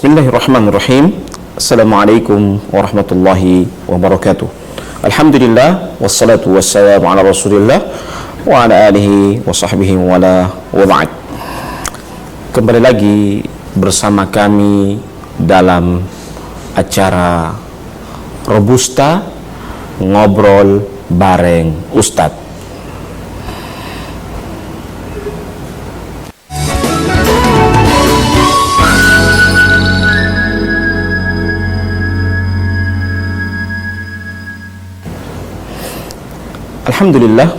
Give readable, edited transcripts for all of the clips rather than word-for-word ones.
Bismillahirrahmanirrahim. Assalamualaikum warahmatullahi wabarakatuh. Alhamdulillah wassalatu wassalamu ala Rasulillah wa ala alihi wa sahbihi wa wala wa ba'd. Kembali lagi bersama kami dalam acara Robusta Ngobrol bareng Ustadz. Alhamdulillah,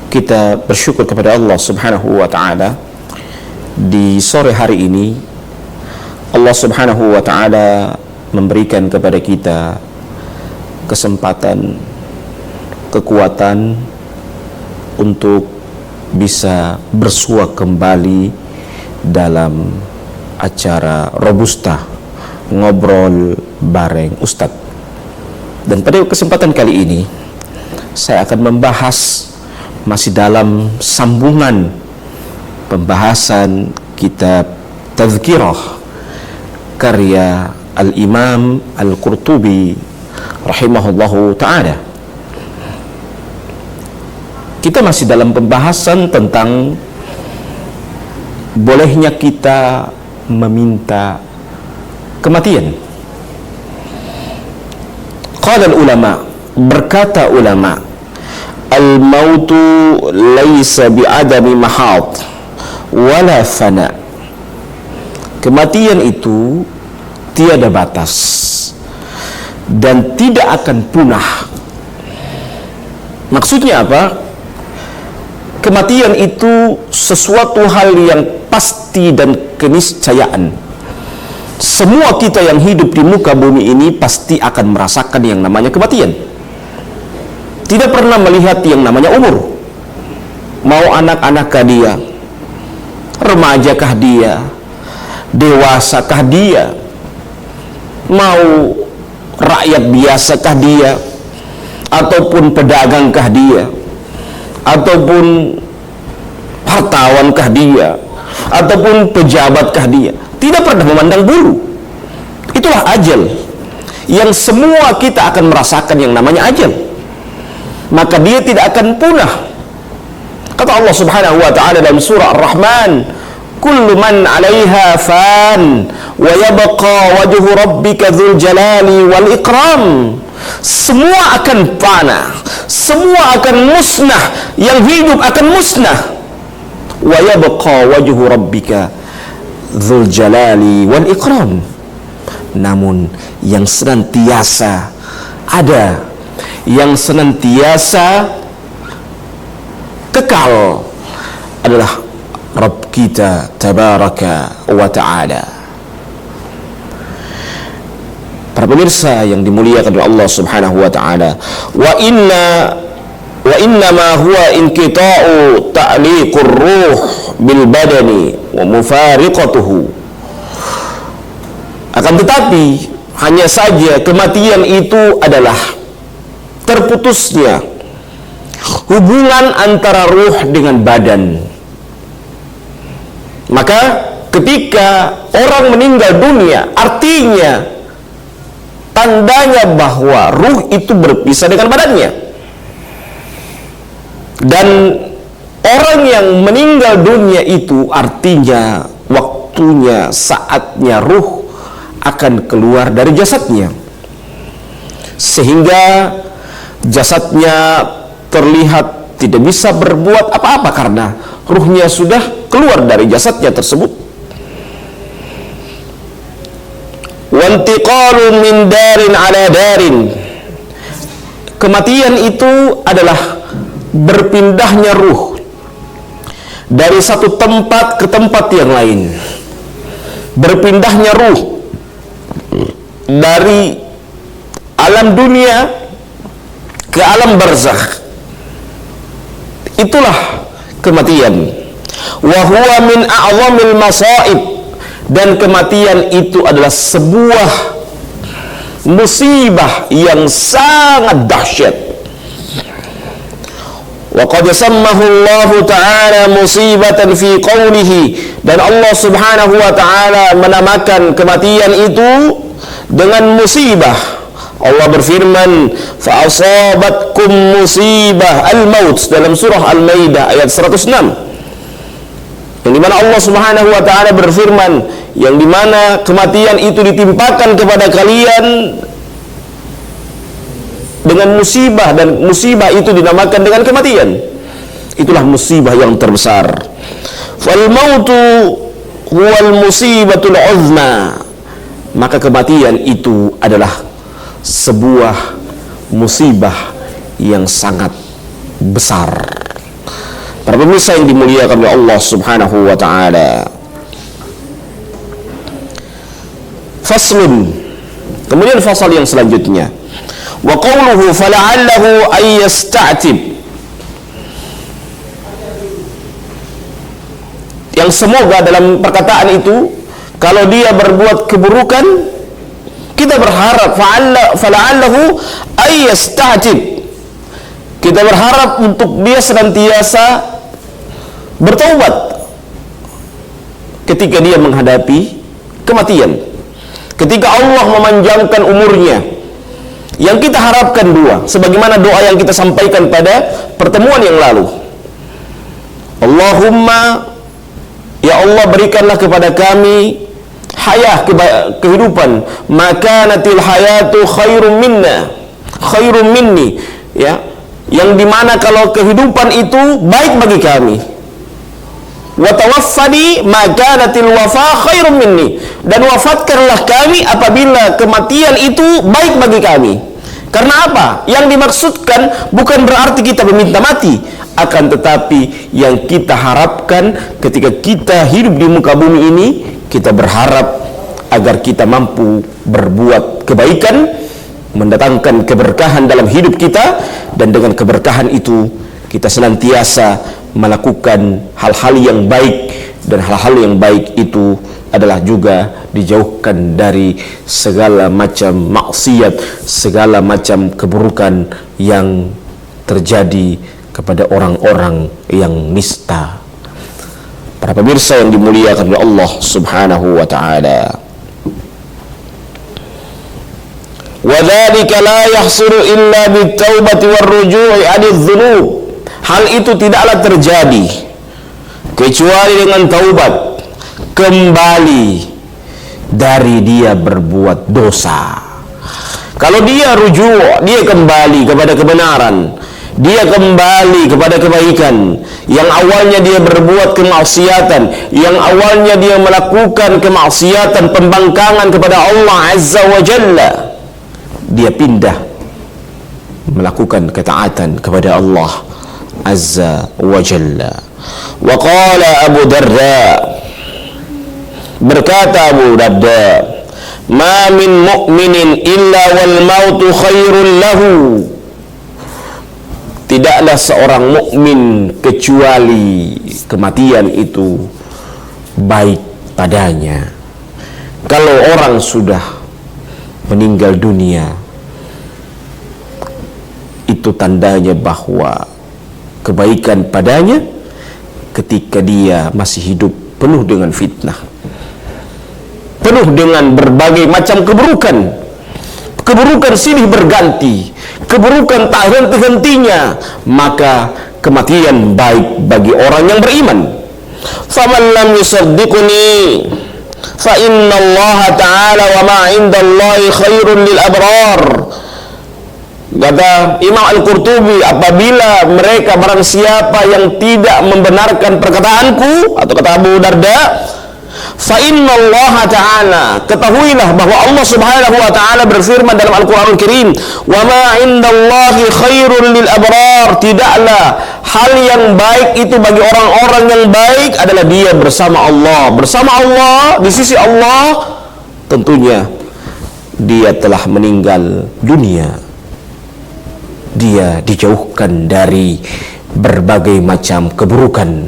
kita bersyukur kepada Allah Subhanahu wa ta'ala. Di sore hari ini Allah Subhanahu wa ta'ala memberikan kepada kita kesempatan, kekuatan untuk bisa bersua kembali dalam acara Robusta Ngobrol bareng Ustadz. Dan pada kesempatan kali ini saya akan membahas masih dalam sambungan pembahasan kitab Tazkirah karya Al-Imam Al-Qurtubi rahimahullahu ta'ala. Kita masih dalam pembahasan tentang bolehnya kita meminta kematian. Qala al-ulama, berkata ulama, al-mautu laisa bi'adami mahad wala fana. Kematian itu tiada batas dan tidak akan punah. Maksudnya apa? Kematian itu sesuatu hal yang pasti dan keniscayaan. Semua kita yang hidup di muka bumi ini pasti akan merasakan yang namanya kematian. Tidak pernah melihat yang namanya umur. Mau anak-anakkah dia, remajakah dia, dewasakah dia, mau rakyat biasakah dia, ataupun pedagangkah dia, ataupun hartawankah dia, ataupun pejabatkah dia, tidak pernah memandang bulu. Itulah ajal, yang semua kita akan merasakan yang namanya ajal. Maka dia tidak akan punah. Kata Allah Subhanahu wa ta'ala dalam surah Ar-Rahman, kullu man 'alaiha fan wa yabqa wajhu rabbika dzul jalali wal ikram. Semua akan fana, semua akan musnah, yang hidup akan musnah. Wa yabqa wajhu rabbika dzul jalali wal ikram. Namun yang senantiasa ada, yang senantiasa kekal adalah Rabb kita tabaraka wa ta'ala. Para pemirsa yang dimuliakan oleh Allah Subhanahu wa ta'ala, wa inna ma huwa inqita'u ta'liqur ruh bil badani wa mufariqatuhu. Akan tetapi hanya saja kematian itu adalah terputusnya hubungan antara ruh dengan badan. Maka ketika orang meninggal dunia, artinya tandanya bahwa ruh itu berpisah dengan badannya. Dan orang yang meninggal dunia itu artinya waktunya, saatnya ruh akan keluar dari jasadnya, sehingga jasadnya terlihat tidak bisa berbuat apa-apa karena ruhnya sudah keluar dari jasadnya tersebut. Wantiqalu min darin ala darin. Kematian itu adalah berpindahnya ruh dari satu tempat ke tempat yang lain. Berpindahnya ruh dari alam dunia ke alam barzakh. Itulah kematian. Wa huwa min a'zamil masaib. Dan kematian itu adalah sebuah musibah yang sangat dahsyat. Wa qad sammahu Allah Ta'ala musibatan fi qawlihi, dan Allah Subhanahu wa Ta'ala menamakan kematian itu dengan musibah. Allah berfirman, fa asabatkum musibah al-maut dalam surah Al-Maidah ayat 106, yang dimana Allah Subhanahu wa Ta'ala berfirman, yang dimana kematian itu ditimpakan kepada kalian dengan musibah, dan musibah itu dinamakan dengan kematian. Itulah musibah yang terbesar. Fal mautu huwal musibatul uzma, maka kematian itu adalah sebuah musibah yang sangat besar. Para pemirsa yang dimuliakan oleh Allah Subhanahu wa Ta'ala. Faslun, kemudian fasal yang selanjutnya, wa qawluhu fala'allahu ay yasta'tib, yang semoga dalam perkataan itu, kalau dia berbuat keburukan, kita berharap fala'allahu ay yasta'tib, kita berharap untuk dia senantiasa bertaubat ketika dia menghadapi kematian, ketika Allah memanjangkan umurnya. Yang kita harapkan dua, sebagaimana doa yang kita sampaikan pada pertemuan yang lalu. Allahumma, ya Allah, berikanlah kepada kami kehidupan, makanatil hayatu khairum minni, ya, yang dimana kalau kehidupan itu baik bagi kami. Wa tawaffani makanatil wafa khairum minni, dan wafatkanlah kami apabila kematian itu baik bagi kami. Karena apa? Yang dimaksudkan bukan berarti kita meminta mati, akan tetapi yang kita harapkan ketika kita hidup di muka bumi ini, kita berharap agar kita mampu berbuat kebaikan, mendatangkan keberkahan dalam hidup kita, dan dengan keberkahan itu kita senantiasa melakukan hal-hal yang baik, dan hal-hal yang baik itu adalah juga dijauhkan dari segala macam maksiat, segala macam keburukan yang terjadi kepada orang-orang yang nista. Para pemirsa yang dimuliakan oleh Allah Subhanahu wa Ta'ala, wa dzalika la yahsulu illa bit-taubati war-ruju'i 'anidz dzunub, hal itu tidaklah terjadi kecuali dengan taubat, kembali dari dia berbuat dosa. Kalau dia rujuk, dia kembali kepada kebenaran, dia kembali kepada kebaikan. Yang awalnya dia berbuat kemaksiatan, yang awalnya dia melakukan kemaksiatan, pembangkangan kepada Allah Azza wa Jalla, dia pindah melakukan ketaatan kepada Allah Azza wa Jalla. Wa qala Abu Darda, berkata Abu Darda, ma min mu'minin illa wal mautu khairul lahu, tidaklah seorang mukmin kecuali kematian itu baik padanya. Kalau orang sudah meninggal dunia, itu tandanya bahwa kebaikan padanya ketika dia masih hidup penuh dengan fitnah, penuh dengan berbagai macam keburukan. Keburukan silih berganti, keburukan tak henti-hentinya, maka kematian baik bagi orang yang beriman. Faman lam yusaddiquni fa inna Allah ta'ala wa ma 'indallahi khairun lil abrar. Kata Imam Al-Qurtubi, apabila mereka barang siapa yang tidak membenarkan perkataanku, atau kata Abu Darda, fa inna Allah ta'ala, ketahuilah bahwa Allah Subhanahu wa ta'ala berfirman dalam Al-Qur'anul Karim, wa ma 'indallahi khairul lil abrar, tidaklah hal yang baik itu bagi orang-orang yang baik adalah dia bersama Allah. Bersama Allah, di sisi Allah, tentunya dia telah meninggal dunia, dia dijauhkan dari berbagai macam keburukan.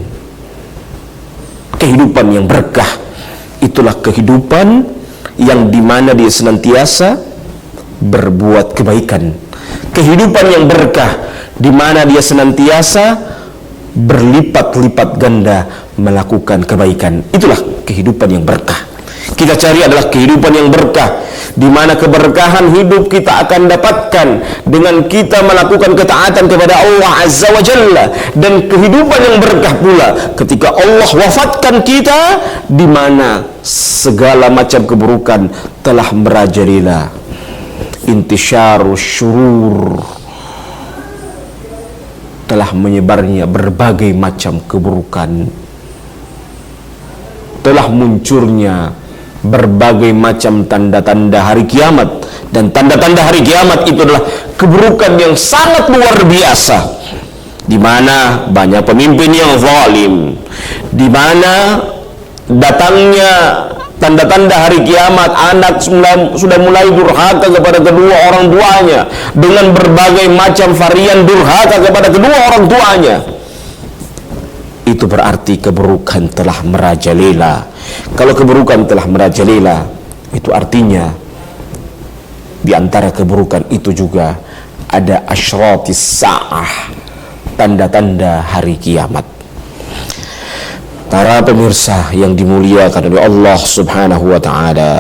Kehidupan yang berkah, itulah kehidupan yang dimana dia senantiasa berbuat kebaikan, kehidupan yang berkah, di mana dia senantiasa berlipat-lipat ganda melakukan kebaikan. Itulah kehidupan yang berkah. Kita cari adalah kehidupan yang berkah, di mana keberkahan hidup kita akan dapatkan dengan kita melakukan ketaatan kepada Allah Azza wa Jalla, dan kehidupan yang berkah pula ketika Allah wafatkan kita, di mana segala macam keburukan telah merajalela. Intisyarus syurur, telah menyebarnya berbagai macam keburukan, telah munculnya berbagai macam tanda-tanda hari kiamat, dan tanda-tanda hari kiamat itu adalah keburukan yang sangat luar biasa, di mana banyak pemimpin yang zalim, di mana datangnya tanda-tanda hari kiamat, anak sudah mulai durhaka kepada kedua orang tuanya dengan berbagai macam varian durhaka kepada kedua orang tuanya. Itu berarti keburukan telah merajalela. Kalau keburukan telah merajalela, itu artinya di antara keburukan itu juga ada asyratis sa'ah, tanda-tanda hari kiamat. Para pemirsa yang dimuliakan oleh Allah Subhanahu wa taala,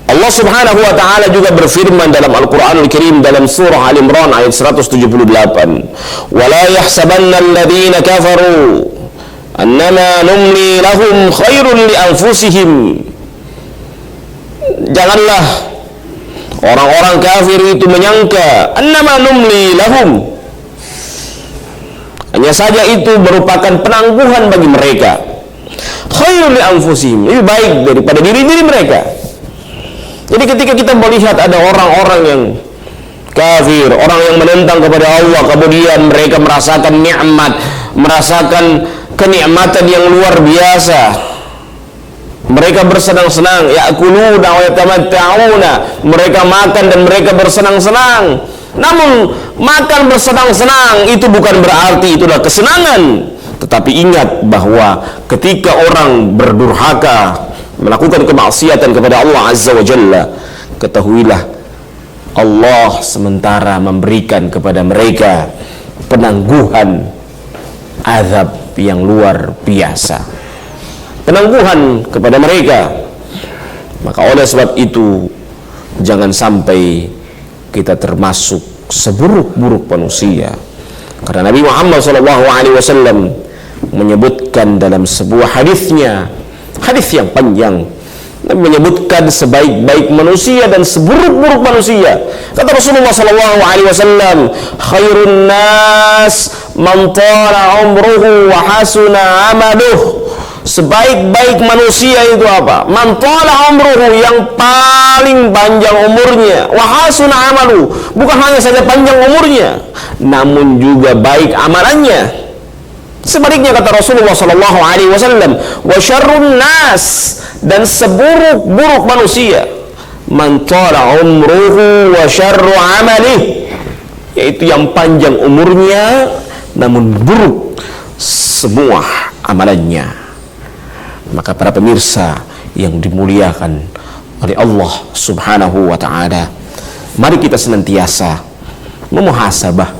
Allah Subhanahu wa taala juga berfirman dalam Al-Qur'anul Karim dalam surah Al-Imran ayat 178, "Wa la yahsabanna alladhina kafaru annama numli lahum khairun li anfusihim." Janganlah orang-orang kafir itu menyangka annama numli lahum, hanya saja itu merupakan penangguhan bagi mereka, khairun li anfusihim, lebih baik daripada diri-diri mereka. Jadi ketika kita melihat ada orang-orang yang kafir, orang yang menentang kepada Allah, kemudian mereka merasakan nikmat, merasakan kenikmatan yang luar biasa, mereka bersenang-senang, ya'kuluna wa yatamatta'una, mereka makan dan mereka bersenang-senang. Namun makan bersenang-senang itu bukan berarti itulah kesenangan. Tetapi ingat bahwa ketika orang berdurhaka, melakukan kemaksiatan kepada Allah Azza wa Jalla, ketahuilah Allah sementara memberikan kepada mereka penangguhan azab yang luar biasa, penangguhan kepada mereka. Maka oleh sebab itu, jangan sampai kita termasuk seburuk-buruk manusia, karena Nabi Muhammad SAW menyebutkan dalam sebuah hadisnya, hadis yang panjang, Nabi menyebutkan sebaik-baik manusia dan seburuk-buruk manusia. Kata Rasulullah SAW, khairun nas man tala umruhu wa hasuna amaluh. Sebaik-baik manusia itu apa? Man tala umruhu, yang paling panjang umurnya, wa hasuna amaluh, bukan hanya saja panjang umurnya, namun juga baik amalannya. Sebaliknya kata Rasulullah SAW, wa syarrun nas, dan seburuk-buruk manusia, man tala umruhu wa syarru amalih, yaitu yang panjang umurnya namun buruk semua amalannya. Maka para pemirsa yang dimuliakan oleh Allah Subhanahu wa taala, mari kita senantiasa memuhasabah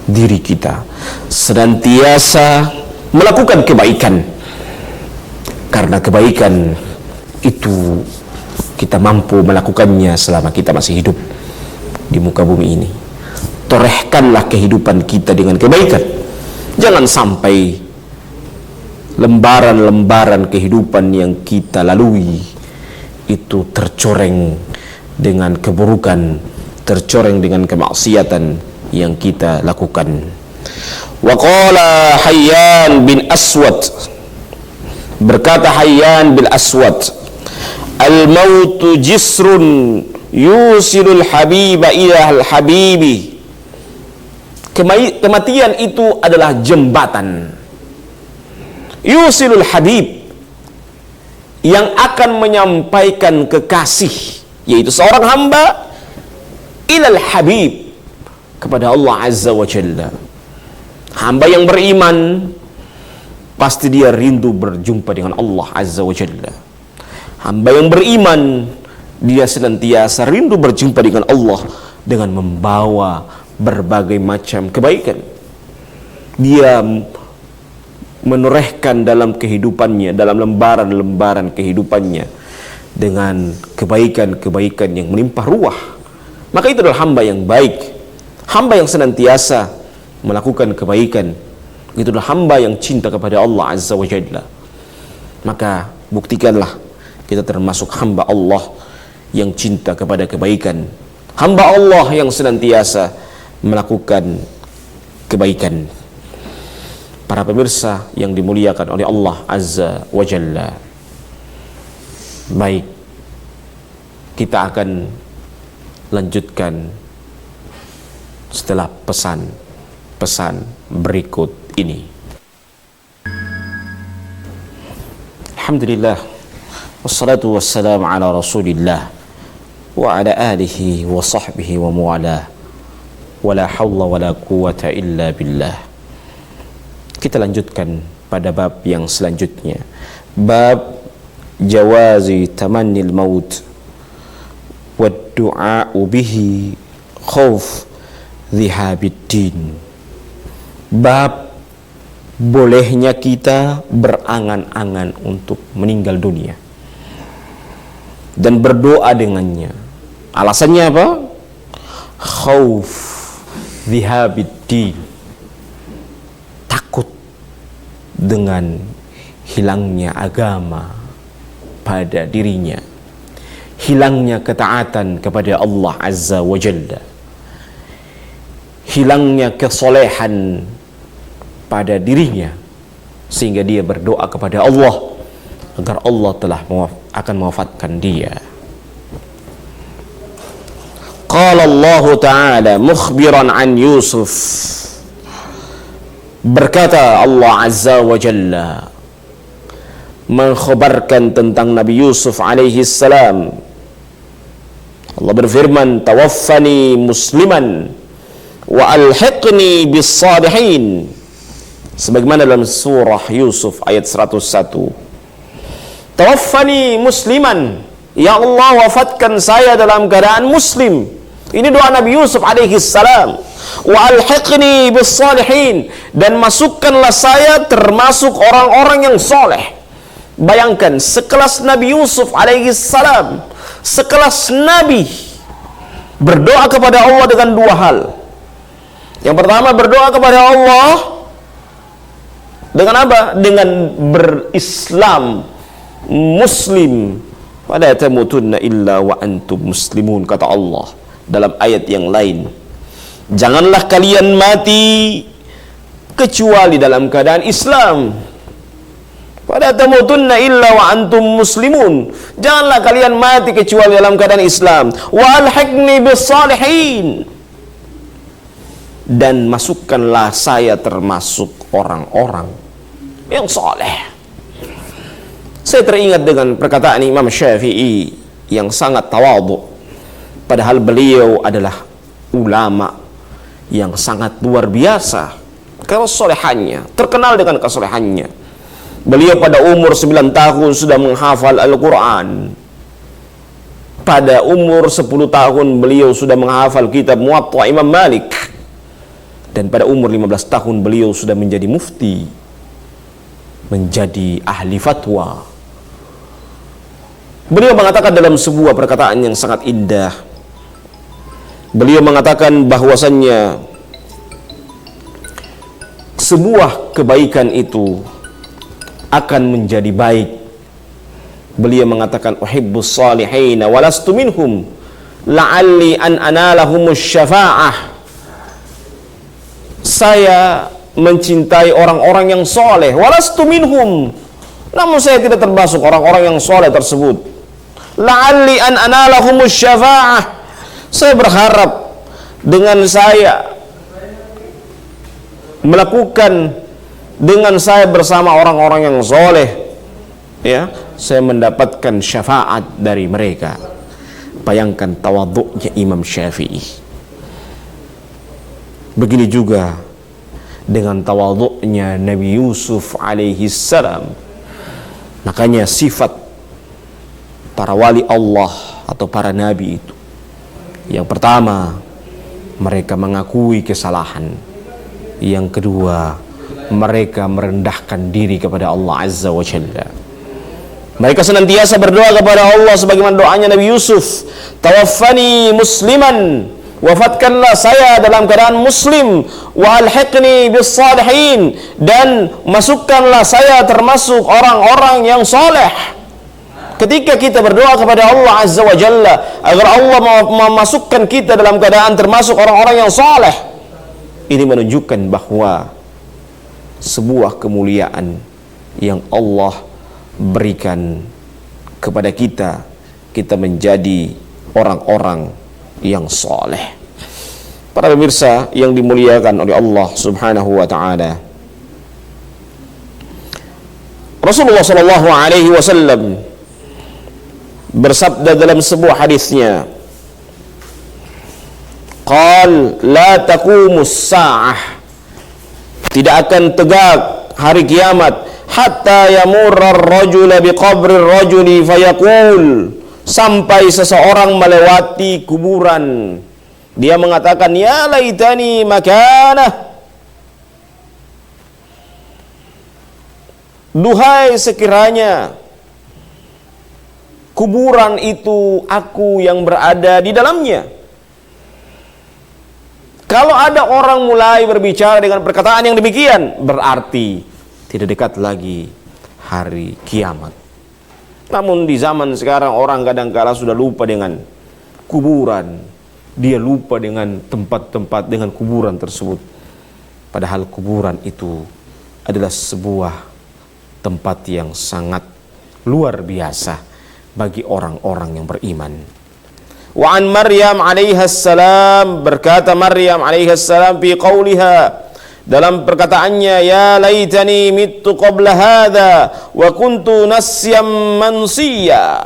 diri kita, senantiasa melakukan kebaikan, karena kebaikan itu kita mampu melakukannya selama kita masih hidup di muka bumi ini. Torehkanlah kehidupan kita dengan kebaikan. Jangan sampai lembaran-lembaran kehidupan yang kita lalui itu tercoreng dengan keburukan, tercoreng dengan kemaksiatan yang kita lakukan. Wa qala Hayyan bin Aswad, berkata Hayyan bin Aswad, al-mautu jisrun yusilul habiba ila al-habibi. Kematian itu adalah jembatan, yusilul habib, yang akan menyampaikan kekasih, yaitu seorang hamba, ilal habib, kepada Allah Azza wa Jalla. Hamba yang beriman pasti dia rindu berjumpa dengan Allah Azza wa Jalla. Hamba yang beriman Dia senantiasa rindu berjumpa dengan Allah dengan membawa berbagai macam kebaikan. Dia menorehkan dalam kehidupannya, dalam lembaran-lembaran kehidupannya dengan kebaikan-kebaikan yang melimpah ruah. Maka itu adalah hamba yang baik, hamba yang senantiasa melakukan kebaikan. Itu adalah hamba yang cinta kepada Allah Azza wa Jalla. Maka buktikanlah kita termasuk hamba Allah yang cinta kepada kebaikan, hamba Allah yang senantiasa melakukan kebaikan. Para pemirsa yang dimuliakan oleh Allah Azza wa Jalla, baik, kita akan lanjutkan setelah pesan-pesan berikut ini. Alhamdulillah, wassalatu wassalamu ala Rasulillah wa ala alihi wa sahbihi wa mu'alah, wa la hawla wa la quwata illa billah. Kita lanjutkan pada bab yang selanjutnya, bab jawazi tamannil maut wa du'a'u bihi khauf dhihabiddin. Bab bolehnya kita berangan-angan untuk meninggal dunia dan berdoa dengannya. Alasannya apa? Khauf dhihabiddin, takut dengan hilangnya agama pada dirinya, hilangnya ketaatan kepada Allah Azza wa Jalla, hilangnya kesolehan pada dirinya, sehingga dia berdoa kepada Allah agar Allah telah akan mewafatkan dia. Qala Allah Ta'ala mukhbiran an Yusuf, berkata Allah Azza wa Jalla mengkhabarkan tentang Nabi Yusuf alaihi salam. Allah berfirman, tawaffani musliman wa alhiqni bis salihin, sebagaimana dalam surah Yusuf ayat 101. Tawaffani musliman, ya Allah wafatkan saya dalam keadaan muslim. Ini doa Nabi Yusuf alaihi salam. Wa alhiqni bis salihin, dan masukkanlah saya termasuk orang-orang yang soleh. Bayangkan, sekelas Nabi Yusuf alaihi salam, sekelas Nabi, berdoa kepada Allah dengan dua hal. Yang pertama, berdoa kepada Allah dengan apa? Dengan berislam, muslim. Wala tamutunna illa wa antum muslimun, kata Allah dalam ayat yang lain. Janganlah kalian mati kecuali dalam keadaan Islam. Wala tamutunna illa wa antum muslimun, janganlah kalian mati kecuali dalam keadaan Islam. Wa alhiqni bis salihin, dan masukkanlah saya termasuk orang-orang yang soleh. Saya teringat dengan perkataan Imam Syafi'i yang sangat tawadhu, padahal beliau adalah ulama yang sangat luar biasa kesolehannya, terkenal dengan kesolehannya. Beliau pada umur 9 tahun sudah menghafal Al-Quran. Pada umur 10 tahun beliau sudah menghafal kitab Muwatta Imam Malik. Dan pada umur 15 tahun beliau sudah menjadi mufti, menjadi ahli fatwa. Beliau mengatakan dalam sebuah perkataan yang sangat indah, beliau mengatakan bahwasannya sebuah kebaikan itu akan menjadi baik. Beliau mengatakan, uhibbus salihina walastu minhum la'alli an analahumus syafa'ah. Saya mencintai orang-orang yang soleh, walastu minhum, namun saya tidak termasuk orang-orang yang soleh tersebut. La'alli an analahumus syafa'ah, saya berharap dengan saya melakukan, dengan saya bersama orang-orang yang soleh, ya, saya mendapatkan syafaat dari mereka. Bayangkan tawadhu'nya Imam Syafi'i. Begini juga dengan tawadhu'nya Nabi Yusuf alaihi salam. Makanya sifat para wali Allah atau para nabi itu? Yang pertama, mereka mengakui kesalahan. Yang kedua, mereka merendahkan diri kepada Allah Azza wa Jalla. Mereka senantiasa berdoa kepada Allah sebagaimana doanya Nabi Yusuf, tawaffani musliman, wafatkanlah saya dalam keadaan muslim, wa alhiqni bis salihin, dan masukkanlah saya termasuk orang-orang yang saleh. Ketika kita berdoa kepada Allah Azza wa Jalla agar Allah memasukkan kita dalam keadaan termasuk orang-orang yang saleh, ini menunjukkan bahwa sebuah kemuliaan yang Allah berikan kepada kita, kita menjadi orang-orang yang saleh. Para pemirsa yang dimuliakan oleh Allah Subhanahu wa taala, Rasulullah sallallahu alaihi wasallam bersabda dalam sebuah hadisnya, qal la taqumus sa'ah, tidak akan tegak hari kiamat hatta yamurra ar-rajula biqabri ar-rajuli fayaqul, sampai seseorang melewati kuburan, dia mengatakan ya laitani makanah, duhai sekiranya kuburan itu aku yang berada di dalamnya. Kalau ada orang mulai berbicara dengan perkataan yang demikian, berarti tidak dekat lagi hari kiamat. Namun di zaman sekarang orang kadang-kala sudah lupa dengan kuburan. Dia lupa dengan tempat-tempat dengan kuburan tersebut. Padahal kuburan itu adalah sebuah tempat yang sangat luar biasa bagi orang-orang yang beriman. Wa an Maryam alaihas salam, berkata Maryam alaihas salam fi qauliha, dalam perkataannya, ya laitani mittu qabla hadha wa kuntu nasyam mansiya,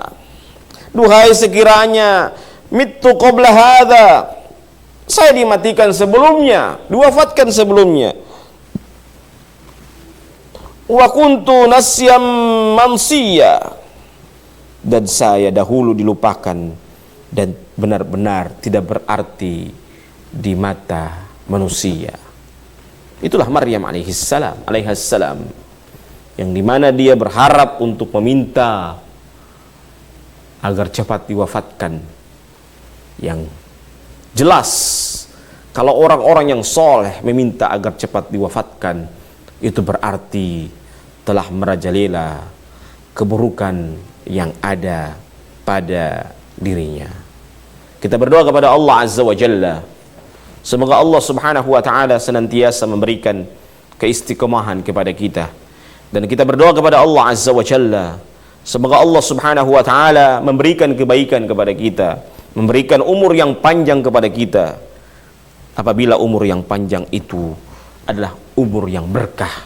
duhai sekiranya mittu qabla hadha, saya dimatikan sebelumnya, diwafatkan sebelumnya, wa kuntu nasyam mansiya, dan saya dahulu dilupakan dan benar-benar tidak berarti di mata manusia. Itulah Maryam alaihassalam, yang dimana dia berharap untuk meminta agar cepat diwafatkan. Yang jelas, kalau orang-orang yang soleh meminta agar cepat diwafatkan, itu berarti telah merajalela keburukan yang ada pada dirinya. Kita berdoa kepada Allah Azza wa Jalla, semoga Allah Subhanahu wa taala senantiasa memberikan keistiqomahan kepada kita. Dan kita berdoa kepada Allah Azza wa Jalla, semoga Allah Subhanahu wa taala memberikan kebaikan kepada kita, memberikan umur yang panjang kepada kita. Apabila umur yang panjang itu adalah umur yang berkah.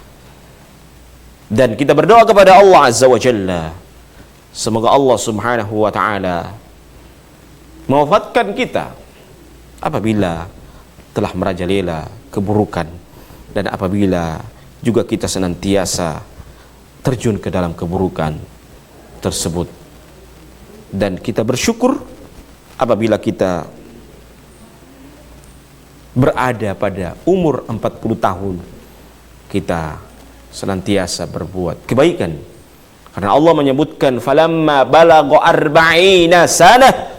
Dan kita berdoa kepada Allah Azza wa Jalla, semoga Allah Subhanahu wa taala mewafatkan kita apabila telah merajalela keburukan, dan apabila juga kita senantiasa terjun ke dalam keburukan tersebut. Dan kita bersyukur apabila kita berada pada umur 40 tahun, kita senantiasa berbuat kebaikan. Karena Allah menyebutkan falamma balagha arba'ina sanah,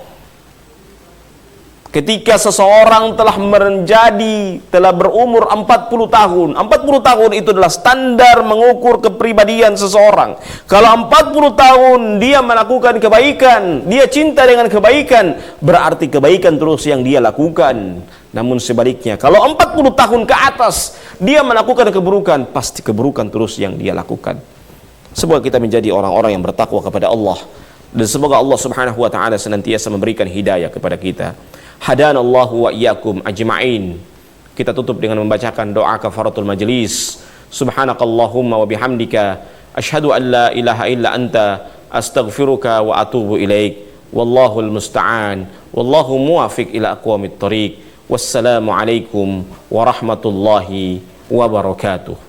ketika seseorang telah telah berumur 40 tahun. 40 tahun itu adalah standar mengukur kepribadian seseorang. Kalau 40 tahun dia melakukan kebaikan, dia cinta dengan kebaikan, berarti kebaikan terus yang dia lakukan. Namun sebaliknya, kalau 40 tahun ke atas dia melakukan keburukan, pasti keburukan terus yang dia lakukan. Semoga kita menjadi orang-orang yang bertakwa kepada Allah, dan semoga Allah Subhanahu wa taala senantiasa memberikan hidayah kepada kita. Hadanallahu wa iyyakum ajma'in. Kita tutup dengan membacakan doa kafaratul majlis. Subhanakallahumma wa bihamdika asyhadu an la ilaha illa anta astaghfiruka wa atubu ilaik. Wallahul musta'an. Wallahu muwafiq ila aqwamit thariq. Wassalamu alaikum warahmatullahi wabarakatuh.